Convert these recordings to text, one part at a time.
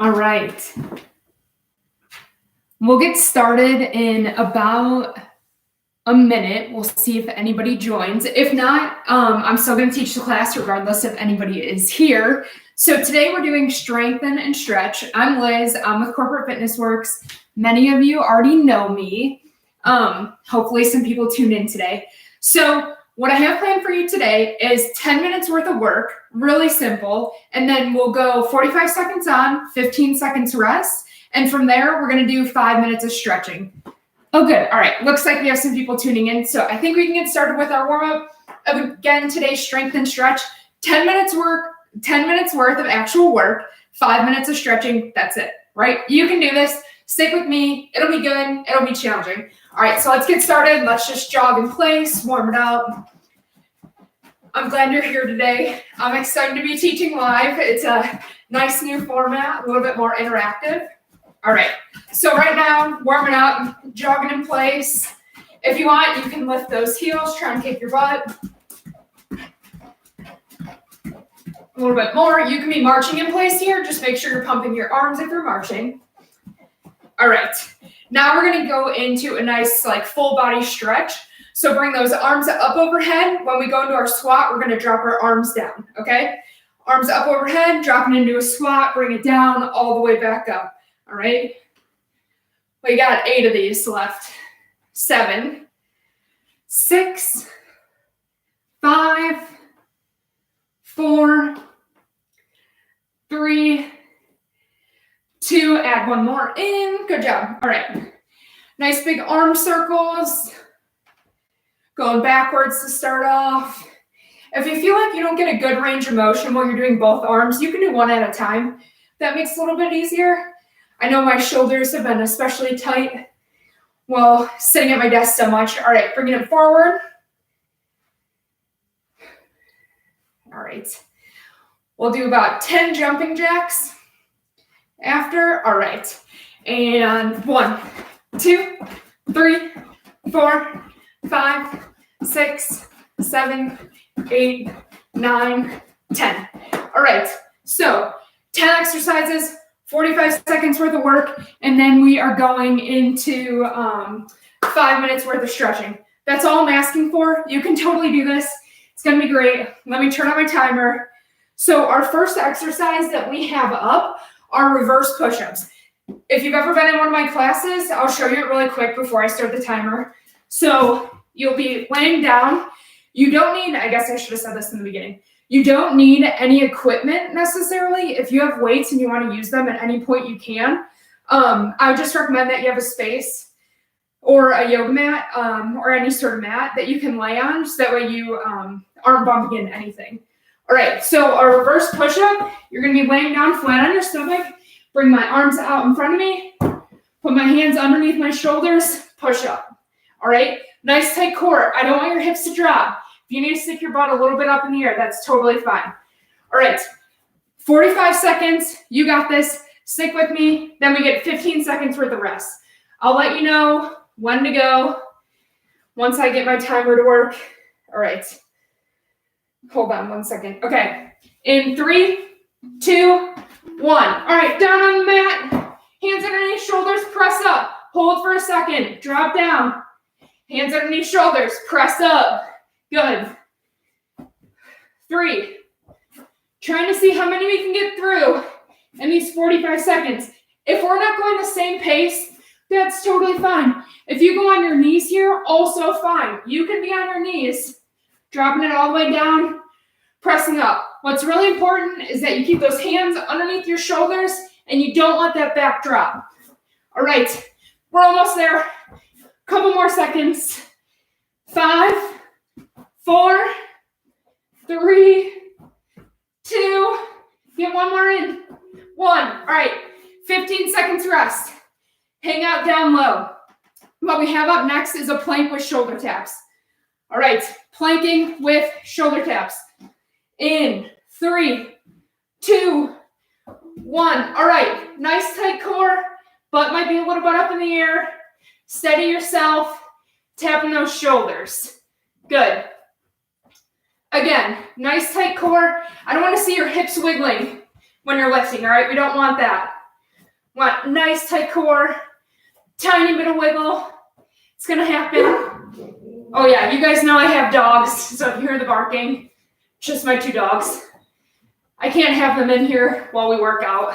All right. We'll get started in about a minute. We'll see if anybody joins. If not, I'm still going to teach the class regardless if anybody is here. So today we're doing strengthen and stretch. I'm Liz. I'm with Corporate Fitness Works. Many of you already know me. Hopefully some people tuned in today. So what I have planned for you today is 10 minutes worth of work, really simple. And then we'll go 45 seconds on, 15 seconds rest. And from there, we're going to do 5 minutes of stretching. Oh, good. All right. Looks like we have some people tuning in. So I think we can get started with our warm-up. Again, today's strength and stretch. 10 minutes worth of actual work, 5 minutes of stretching. That's it, right? You can do this. Stick with me. It'll be good. It'll be challenging. All right, so let's get started. Let's just jog in place, warm it up. I'm glad you're here today. I'm excited to be teaching live. It's a nice new format, a little bit more interactive. All right, so right now, warming up, jogging in place. If you want, you can lift those heels, try and kick your butt. A little bit more. You can be marching in place here. Just make sure you're pumping your arms if you're marching. All right, now we're going to go into a nice full body stretch. So bring those arms up overhead. When we go into our squat, we're going to drop our arms down, okay? Arms up overhead, dropping into a squat, bring it down all the way back up, all right? We got 8 of these left. 7, 6, 5, 4, 3, 2, add one more in. Good job. All right. Nice big arm circles. Going backwards to start off. If you feel like you don't get a good range of motion while you're doing both arms, you can do one at a time. That makes it a little bit easier. I know my shoulders have been especially tight while sitting at my desk so much. All right, bringing it forward. All right. We'll do about 10 jumping jacks. After, all right, and 1, 2, 3, 4, 5, 6, 7, 8, 9, 10. All right, so 10 exercises, 45 seconds worth of work, and then we are going into 5 minutes worth of stretching. That's all I'm asking for. You can totally do this. It's going to be great. Let me turn on my timer. So our first exercise that we have up are reverse push-ups. If you've ever been in one of my classes, I'll show you it really quick before I start the timer. So you'll be laying down. You don't need, I guess I should have said this in the beginning. You don't need any equipment necessarily. If you have weights and you want to use them at any point, you can. I would just recommend that you have a space or a yoga mat or any sort of mat that you can lay on, so that way you aren't bumping into anything. All right, so our reverse push-up, you're going to be laying down flat on your stomach. Bring my arms out in front of me. Put my hands underneath my shoulders. Push up. All right, nice tight core. I don't want your hips to drop. If you need to stick your butt a little bit up in the air, that's totally fine. All right, 45 seconds. You got this. Stick with me. Then we get 15 seconds worth of rest. I'll let you know when to go once I get my timer to work. All right. Hold on 1 second. Okay. In 3, 2, 1. All right. Down on the mat. Hands underneath shoulders. Press up. Hold for a second. Drop down. Hands underneath shoulders. Press up. Good. 3. Trying to see how many we can get through in these 45 seconds. If we're not going the same pace, that's totally fine. If you go on your knees here, also fine. You can be on your knees, dropping it all the way down, pressing up. What's really important is that you keep those hands underneath your shoulders and you don't let that back drop. All right, we're almost there. Couple more seconds. 5, 4, 3, 2, get one more in. 1, all right, 15 seconds rest. Hang out down low. What we have up next is a plank with shoulder taps. All right, planking with shoulder taps. In 3, 2, 1. All right, nice tight core. Butt might be a little bit up in the air. Steady yourself, tapping those shoulders. Good. Again, nice tight core. I don't want to see your hips wiggling when you're lifting, all right? We don't want that. Want nice tight core, tiny bit of wiggle. It's gonna happen. Oh yeah, you guys know I have dogs, so if you hear the barking, just my 2 dogs. I can't have them in here while we work out.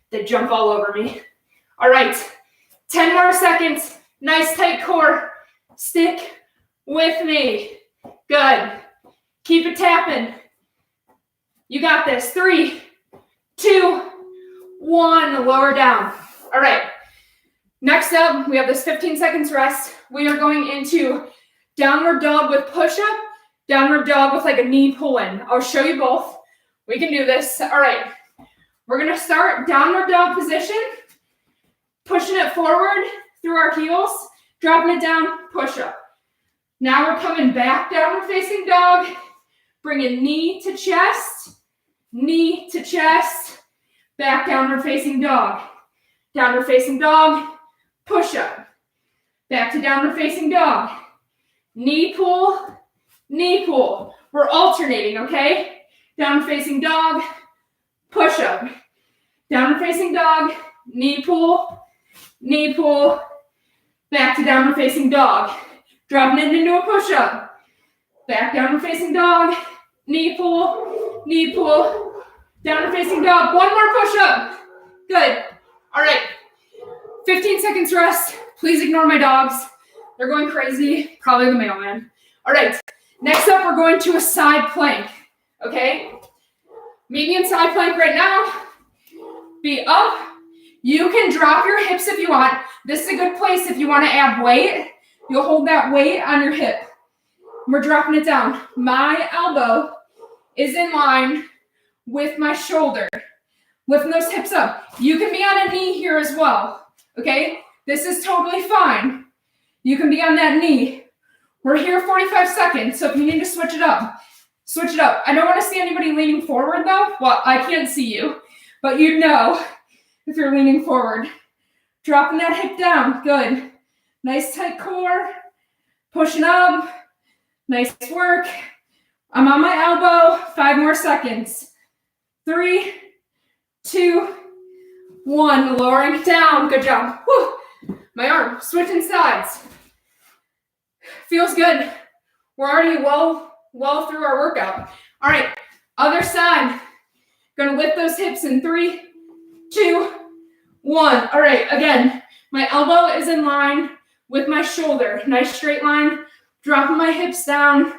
They jump all over me. All right, 10 more seconds. Nice tight core. Stick with me. Good. Keep it tapping. You got this. 3, 2, 1. Lower down. All right. Next up, we have this 15 seconds rest. We are going into downward dog with push-up, downward dog with like a knee pull-in. I'll show you both. We can do this. All right. We're going to start downward dog position, pushing it forward through our heels, dropping it down, push-up. Now we're coming back downward facing dog, bringing knee to chest, back downward facing dog, push-up, back to downward facing dog, knee pull. We're alternating, okay? Downward facing dog, push-up, downward facing dog, knee pull, back to downward facing dog, dropping it into a push-up, back downward facing dog, knee pull, downward facing dog, 1 more push-up. Good. All right, 15 seconds rest. Please ignore my dogs. They're going crazy, probably the mailman. All right, next up, we're going to a side plank, okay? Meet me in side plank right now. Be up. You can drop your hips if you want. This is a good place if you want to add weight. You'll hold that weight on your hip. We're dropping it down. My elbow is in line with my shoulder. Lifting those hips up. You can be on a knee here as well, okay? This is totally fine. You can be on that knee. We're here 45 seconds, so if you need to switch it up, switch it up. I don't want to see anybody leaning forward though. Well, I can't see you, but you know if you're leaning forward. Dropping that hip down, good. Nice tight core, pushing up, nice work. I'm on my elbow, 5 more seconds. 3, 2, 1, lowering it down, good job. Whew. My arm, switching sides. Feels good. We're already well through our workout. All right, other side. Gonna lift those hips in 3, 2, 1. All right, again, my elbow is in line with my shoulder. Nice straight line. Dropping my hips down,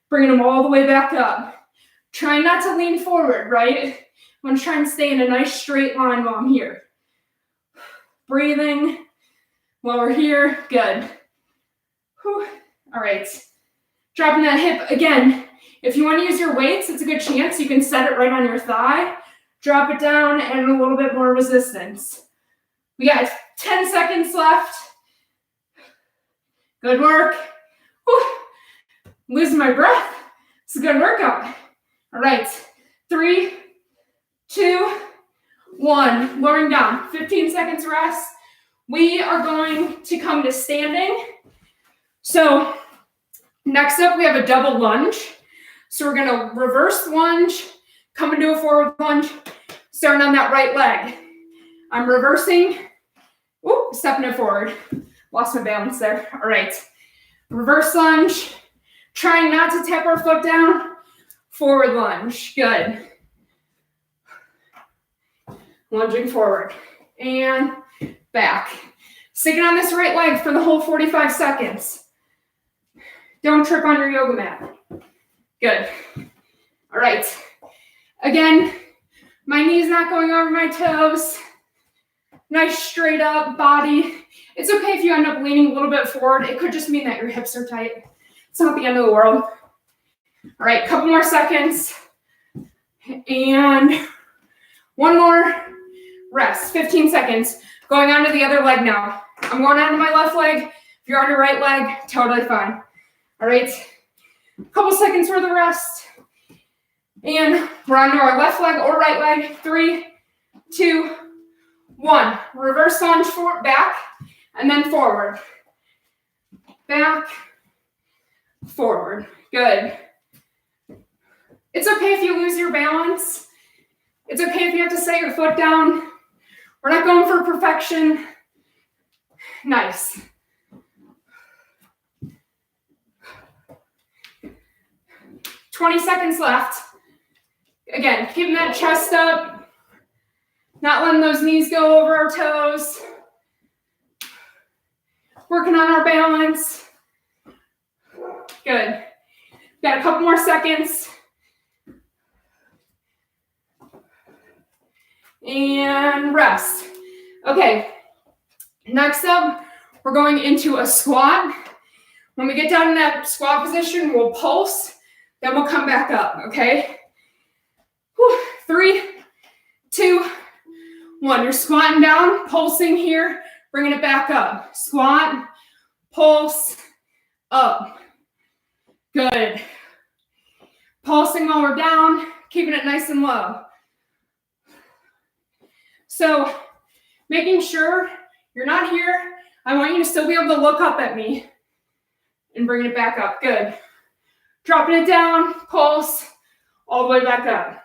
bringing them all the way back up. Trying not to lean forward, right? I'm gonna try and stay in a nice straight line while I'm here. Breathing while we're here, good. Whew. All right, dropping that hip again. If you want to use your weights, it's a good chance you can set it right on your thigh, drop it down, and a little bit more resistance. We got 10 seconds left. Good work. Whew. Losing my breath. It's a good workout. All right, 3, 2, 1. Lowering down. 15 seconds rest. We are going to come to standing. So next up, we have a double lunge. So we're going to reverse lunge, come into a forward lunge, starting on that right leg. I'm reversing, stepping it forward. Lost my balance there. All right. Reverse lunge, trying not to tap our foot down. Forward lunge. Good. Lunging forward and back. Sticking on this right leg for the whole 45 seconds. Don't trip on your yoga mat. Good. All right. Again, my knee's not going over my toes. Nice straight up body. It's okay if you end up leaning a little bit forward. It could just mean that your hips are tight. It's not the end of the world. All right, couple more seconds. And 1 more rest, 15 seconds. Going on to the other leg now. I'm going on to my left leg. If you're on your right leg, totally fine. All right, couple seconds worth of rest. And we're on to our left leg or right leg. 3, 2, 1. Reverse lunge forward, back, and then forward. Back, forward. Good. It's okay if you lose your balance. It's okay if you have to set your foot down. We're not going for perfection. Nice. "20 seconds left. Again, keeping that chest up, not letting those knees go over our toes. Working on our balance. Good. Got a couple more seconds. And rest. Okay, next up, we're going into a squat. When we get down in that squat position, we'll pulse, then we'll come back up, okay? 3, 2, 1. You're squatting down, pulsing here, bringing it back up. Squat, pulse, up. Good. Pulsing while we're down, keeping it nice and low. So, making sure you're not here. I want you to still be able to look up at me and bringing it back up. Good. Dropping it down, pulse, all the way back up.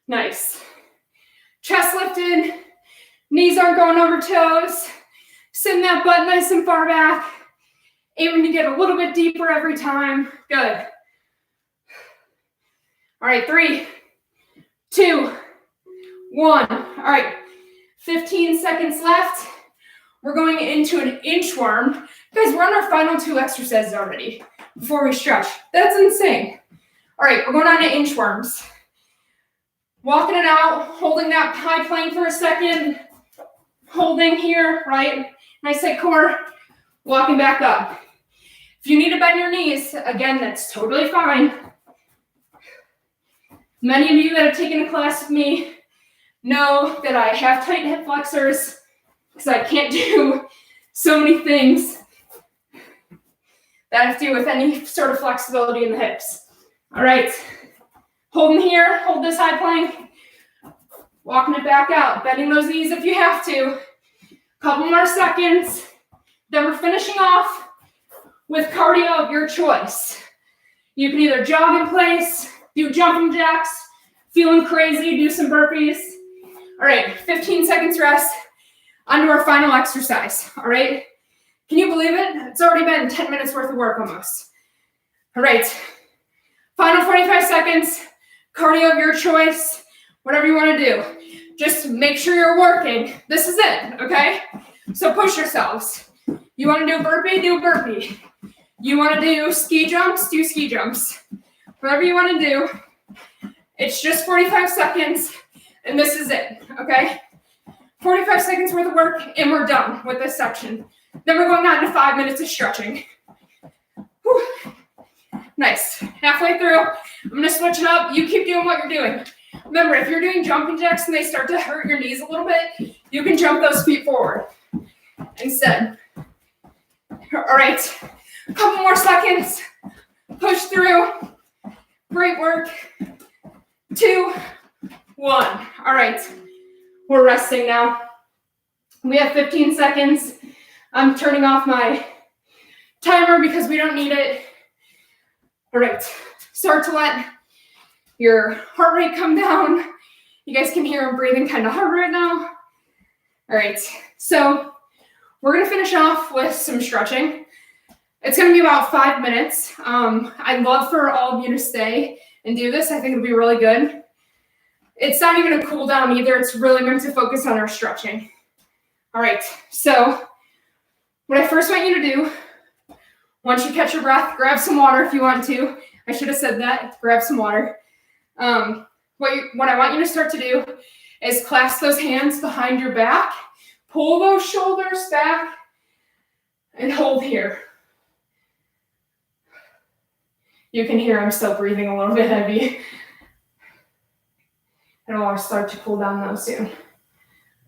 Nice. Chest lifted, knees aren't going over toes. Send that butt nice and far back. Aiming to get a little bit deeper every time. Good. All right, 3, 2, 1. All right, 15 seconds left. We're going into an inchworm. Guys, we're on our final 2 exercises already before we stretch. That's insane. All right, we're going on to inchworms. Walking it out, holding that high plank for a second. Holding here, right? Nice tight core. Walking back up. If you need to bend your knees, again, that's totally fine. Many of you that have taken a class with me know that I have tight hip flexors because I can't do so many things that have to do with any sort of flexibility in the hips. All right, holding here, hold this high plank, walking it back out, bending those knees if you have to. Couple more seconds, then we're finishing off with cardio of your choice. You can either jog in place, do jumping jacks, feeling crazy, do some burpees. All right, 15 seconds rest, onto our final exercise, all right? Can you believe it? It's already been 10 minutes worth of work almost. All right, final 45 seconds, cardio of your choice, whatever you want to do. Just make sure you're working. This is it, okay? So push yourselves. You want to do a burpee, do a burpee. You want to do ski jumps, do ski jumps. Whatever you want to do. It's just 45 seconds, and this is it, okay? 45 seconds worth of work, and we're done with this section. Then we're going on to 5 minutes of stretching. Whew. Nice. Halfway through, I'm going to switch it up. You keep doing what you're doing. Remember, if you're doing jumping jacks and they start to hurt your knees a little bit, you can jump those feet forward instead. All right, a couple more seconds. Push through. Great work. 2, 1. All right, we're resting now. We have 15 seconds. I'm turning off my timer because we don't need it. All right, start to let your heart rate come down. You guys can hear I'm breathing kind of hard right now. All right, so we're gonna finish off with some stretching. It's gonna be about 5 minutes. I'd love for all of you to stay and do this. I think it'll be really good. It's not even a cool down either. It's really meant to focus on our stretching. All right, so what I first want you to do, once you catch your breath, grab some water if you want to. I should have said that, grab some water. What I want you to start to do is clasp those hands behind your back, pull those shoulders back, and hold here. You can hear I'm still breathing a little bit heavy. And I'll start to cool down though soon.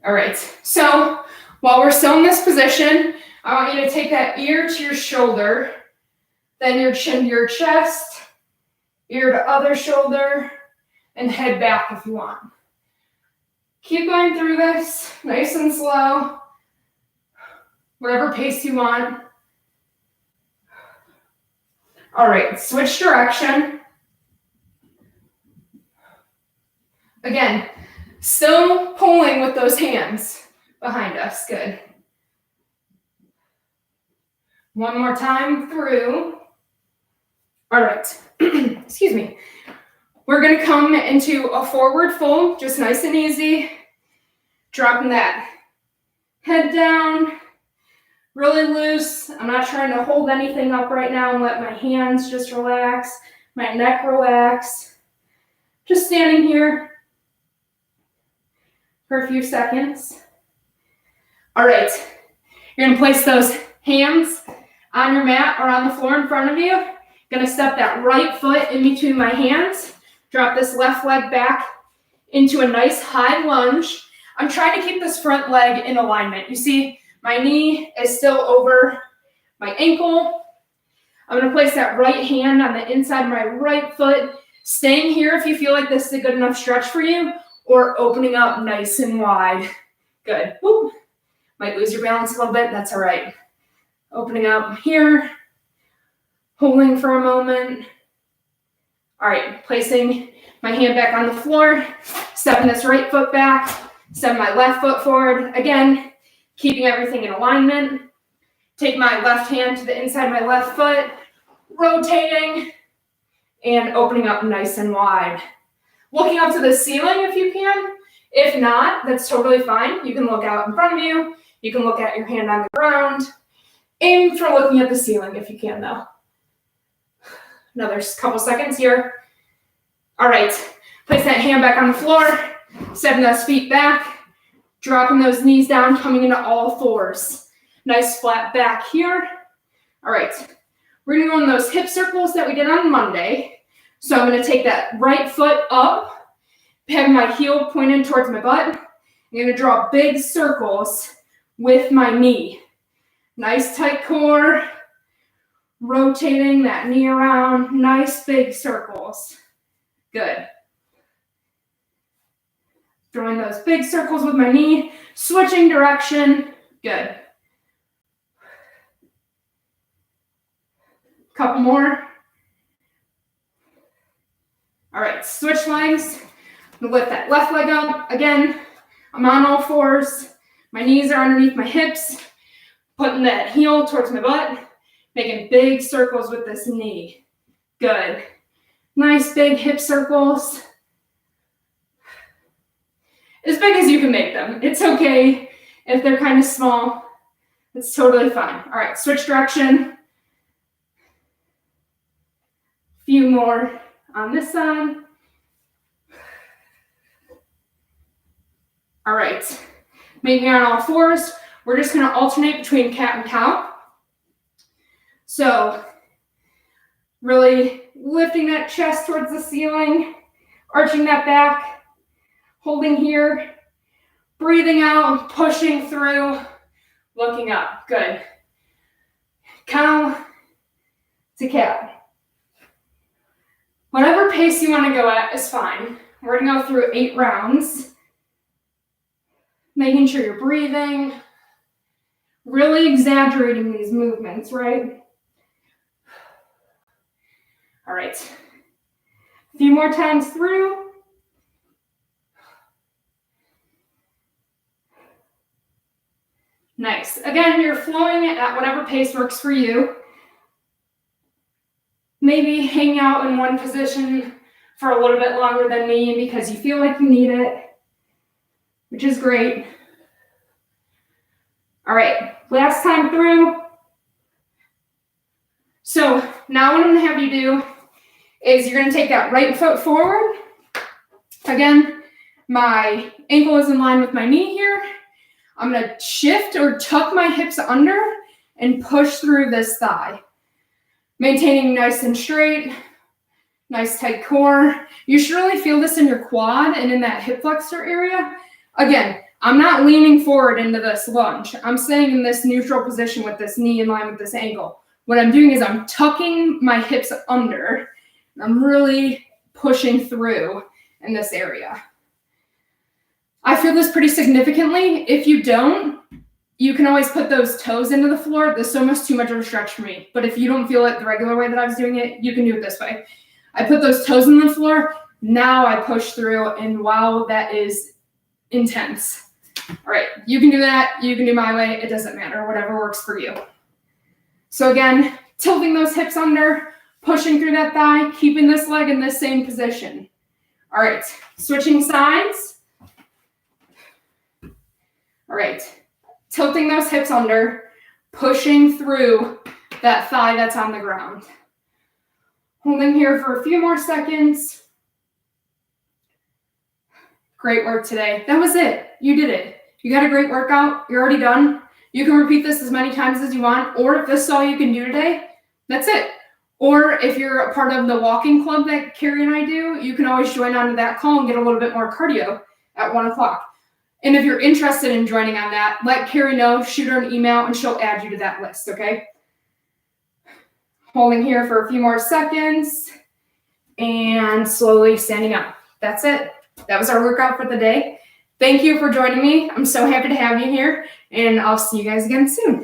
All right, so while we're still in this position, I want you to take that ear to your shoulder, then your chin to your chest, ear to other shoulder, and head back if you want. Keep going through this, nice and slow, whatever pace you want. All right, switch direction. Again, Still pulling with those hands behind us. Good. One more time through. All right. Excuse me. We're going to come into a forward fold, just nice and easy. Dropping that head down, really loose. I'm not trying to hold anything up right now and let my hands just relax, my neck relax. Just standing here for a few seconds. All right, you're gonna place those hands on your mat or on the floor in front of you. Gonna step that right foot in between my hands. Drop this left leg back into a nice high lunge. I'm trying to keep this front leg in alignment. You see, my knee is still over my ankle. I'm gonna place that right hand on the inside of my right foot, staying here if you feel like this is a good enough stretch for you, or opening up nice and wide. Good. Woo. Might lose your balance a little bit, that's all right. Opening up here, holding for a moment. All right, placing my hand back on the floor, stepping this right foot back, step my left foot forward. Again, keeping everything in alignment. Take my left hand to the inside of my left foot, rotating, and opening up nice and wide. Looking up to the ceiling if you can. If not, that's totally fine. You can look out in front of you. You can look at your hand on the ground. Aim for looking at the ceiling if you can, though. Another couple seconds here. All right, place that hand back on the floor, stepping those feet back, dropping those knees down, coming into all fours. Nice flat back here. All right, we're gonna go in those hip circles that we did on Monday. So I'm gonna take that right foot up, have my heel pointed towards my butt. I'm gonna draw big circles with my knee. Nice tight core, rotating that knee around, nice big circles. Good. Drawing those big circles with my knee, switching direction. Good. Couple more. All right, switch legs. I'm gonna lift that left leg up. Again, I'm on all fours. My knees are underneath my hips. Putting that heel towards my butt. Making big circles with this knee. Good. Nice big hip circles. As big as you can make them. It's okay if they're kind of small. It's totally fine. All right, switch direction. Few more on this side. All right, maybe on all fours. We're just gonna alternate between cat and cow. So really lifting that chest towards the ceiling, arching that back, holding here, breathing out, pushing through, looking up. Good. Cow to cat. Whatever pace you want to go at is fine. We're going to go through 8 rounds. Making sure you're breathing, really exaggerating these movements, right? All right. A few more times through. Nice. Again, you're flowing at whatever pace works for you. Maybe hang out in one position for a little bit longer than me because you feel like you need it, which is great. All right, last time through. So now what I'm gonna have you do is you're gonna take that right foot forward. Again, my ankle is in line with my knee here. I'm gonna shift or tuck my hips under and push through this thigh. Maintaining nice and straight, nice tight core. You should really feel this in your quad and in that hip flexor area. Again, I'm not leaning forward into this lunge. I'm staying in this neutral position with this knee in line with this ankle. What I'm doing is I'm tucking my hips under. I'm really pushing through in this area. I feel this pretty significantly. If you don't, you can always put those toes into the floor. This is almost too much of a stretch for me. But if you don't feel it the regular way that I was doing it, you can do it this way. I put those toes in the floor. Now I push through, and wow, that is intense. All right, you can do that. You can do my way. It doesn't matter, whatever works for you. So again, tilting those hips under, pushing through that thigh, keeping this leg in this same position. All right, switching sides. All right, tilting those hips under, pushing through that thigh that's on the ground. Holding here for a few more seconds. Great work today. That was it. You did it. You got a great workout. You're already done. You can repeat this as many times as you want, or if this is all you can do today, that's it. Or if you're a part of the walking club that Carrie and I do, you can always join onto that call and get a little bit more cardio at 1 o'clock. And if you're interested in joining on that, let Carrie know, shoot her an email, and she'll add you to that list, okay? Holding here for a few more seconds and slowly standing up. That's it. That was our workout for the day. Thank you for joining me. I'm so happy to have you here, and I'll see you guys again soon.